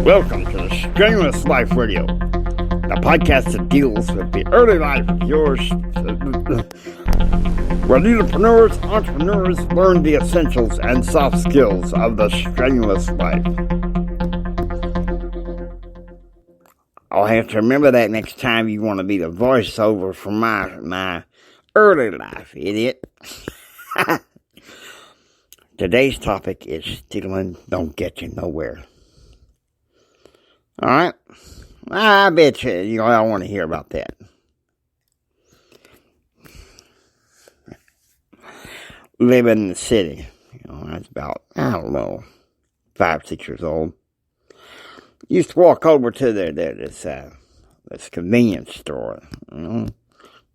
Welcome to the Strenuous Life Radio, the podcast that deals with the early life of yours, where entrepreneurs learn the essentials and soft skills of the strenuous life. I'll have to remember that next time you want to be the voiceover for my early life, idiot. Today's topic is stealing don't get you nowhere. Alright? I bet you all want to hear about that. Living in the city. I was about, 5, 6 years old. Used to walk over to this convenience store,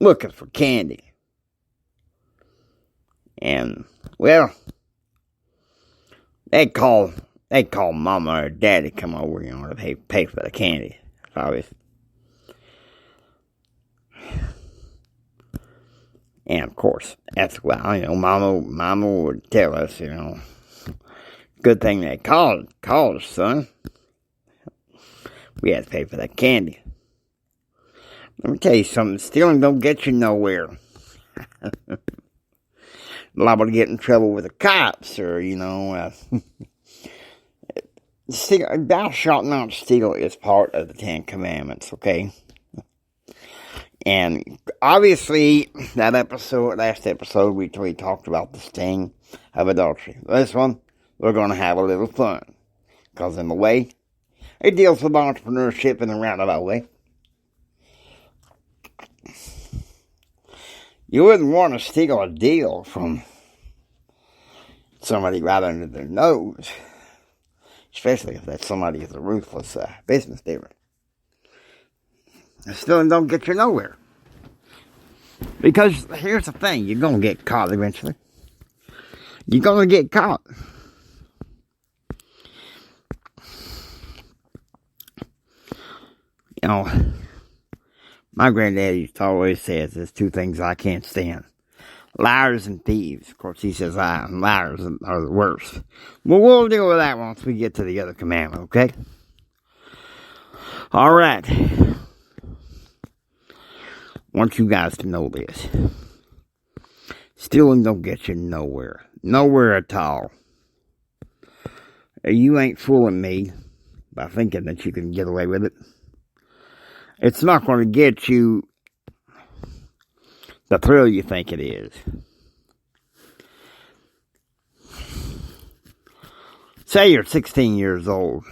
looking for candy. And, well, they'd call mama or daddy come over, to pay for the candy. Obviously. And of course, that's why, mama would tell us, good thing they called us, son. We had to pay for that candy. Let me tell you something, stealing don't get you nowhere. Liable to get in trouble with the cops, or, thou shalt not steal is part of the 10 Commandments, okay? And obviously, last episode, we talked about the sting of adultery. This one, we're going to have a little fun. Because in the way, it deals with entrepreneurship in a roundabout way. You wouldn't want to steal a deal from somebody right under their nose. Especially if that somebody is a ruthless business dealer. It still don't get you nowhere. Because here's the thing, you're going to get caught eventually. You're going to get caught. My granddad used to always say, there's 2 things I can't stand. Liars and thieves. Of course, he says liars are the worst. Well, we'll deal with that once we get to the other commandment, okay? All right. Want you guys to know this. Stealing don't get you nowhere. Nowhere at all. You ain't fooling me by thinking that you can get away with it. It's not going to get you the thrill you think it is. Say you're 16 years old,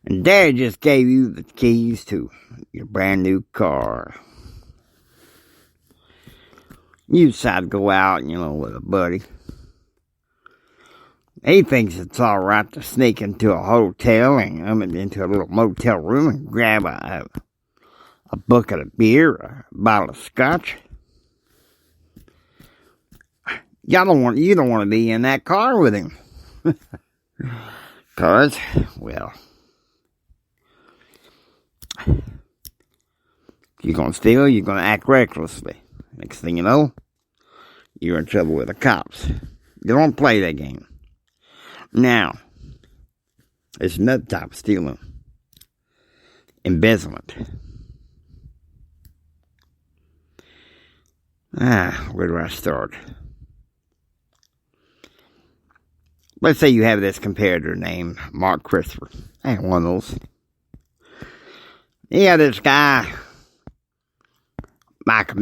and Dad just gave you the keys to your brand new car. You decide to go out, with a buddy. He thinks it's all right to sneak into a hotel and into a little motel room and grab a bucket of beer, a bottle of scotch. You don't want to be in that car with him. Because, well, if you're going to steal, you're going to act recklessly. Next thing you know, you're in trouble with the cops. You don't play that game. Now, there's another type of stealing. Embezzlement. Where do I start? Let's say you have this competitor named Mark Christopher. I ain't one of those. Yeah, this guy, Mike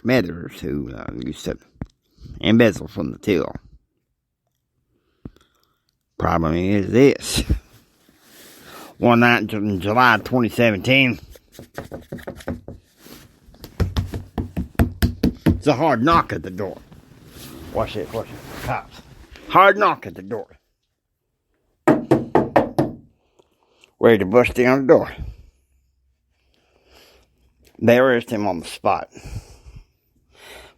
Meathers, who used to embezzle from the till. Problem is this. One night in July 2017, it's a hard knock at the door. Watch it, cops. Hard knock at the door. Ready to bust down the door. They arrest him on the spot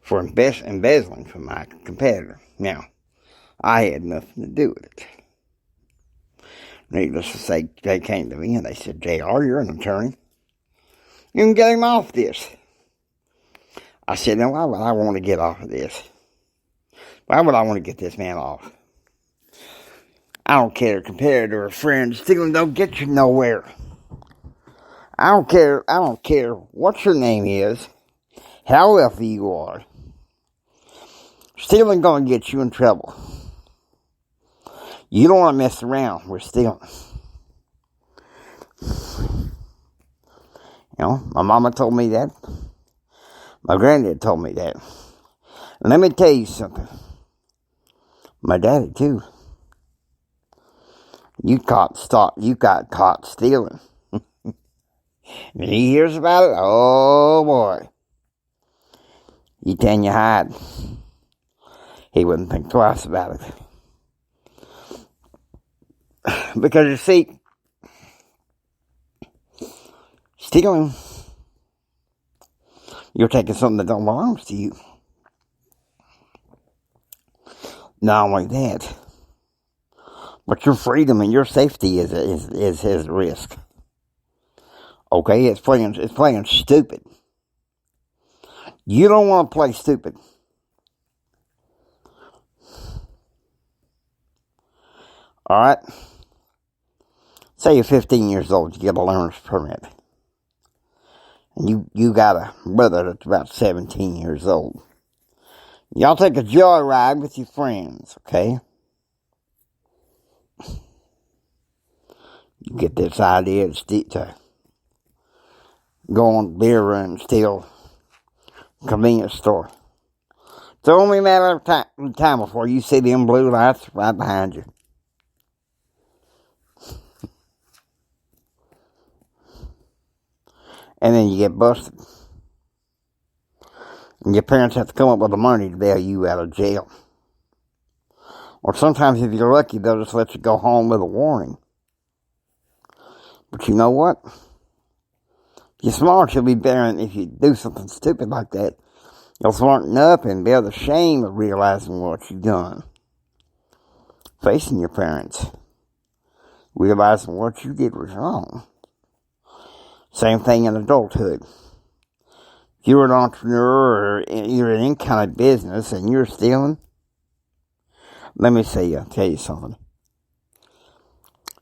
for embezzling from my competitor. Now, I had nothing to do with it. Needless to say, they came to me and they said, JR, you're an attorney. You can get him off this. I said, now why would I want to get off of this? Why would I want to get this man off? I don't care, competitor or friend, stealing don't get you nowhere. I don't care what your name is, how wealthy you are. Stealing gonna get you in trouble. You don't want to mess around with stealing. My mama told me that. My granddad told me that. And let me tell you something. My daddy too. You got caught stealing. And he hears about it, oh boy. You tan your hide. He wouldn't think twice about it. Because you see, stealing, you're taking something that don't belong to you. Not only that, but your freedom and your safety is at risk. Okay, it's playing stupid. You don't want to play stupid. All right. Say you're 15 years old, you get a learner's permit. And you got a brother that's about 17 years old. Y'all take a joyride with your friends, okay? You get this idea to go on beer run and steal convenience store. It's only a matter of time before you see them blue lights right behind you. And then you get busted. And your parents have to come up with the money to bail you out of jail. Or sometimes if you're lucky, they'll just let you go home with a warning. But you know what? If you're smart, you'll be better than if you do something stupid like that. You'll smarten up and bear the shame of realizing what you've done. Facing your parents. Realizing what you did was wrong. Same thing in adulthood. If you're an entrepreneur or you're in any kind of business and you're stealing, let me tell you something.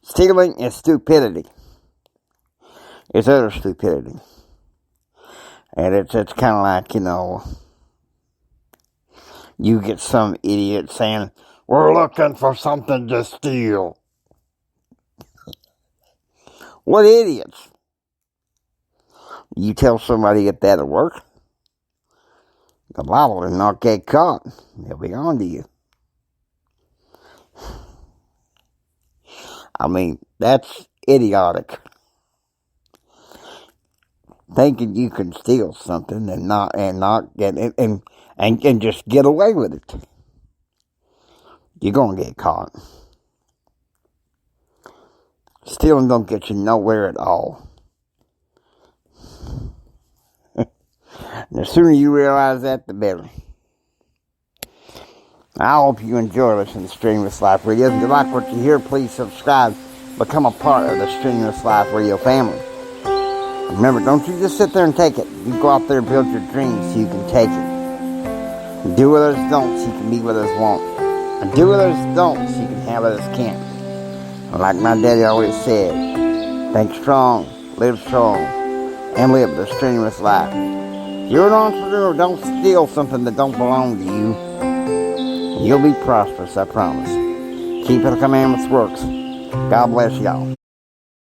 Stealing is stupidity. It's utter stupidity. And it's kind of like, you get some idiot saying, we're looking for something to steal. What idiots? You tell somebody that at work, the Bible will not get caught. They'll be on to you. I mean, that's idiotic. Thinking you can steal something and not get it and just get away with it. You're gonna get caught. Stealing don't get you nowhere at all. And the sooner you realize that, the better. I hope you enjoy listening to Strenuous Life Radio. If you like what you hear, please subscribe. Become a part of the Strenuous Life Radio family. Remember, don't you just sit there and take it. You go out there and build your dreams so you can take it. Do what others don't so you can be what others won't. And do what others don't so you can have what others can't. And like my daddy always said, think strong, live strong, and live the strenuous life. If you're an entrepreneur, don't steal something that don't belong to you. You'll be prosperous, I promise. Keeping the commandments works. God bless y'all.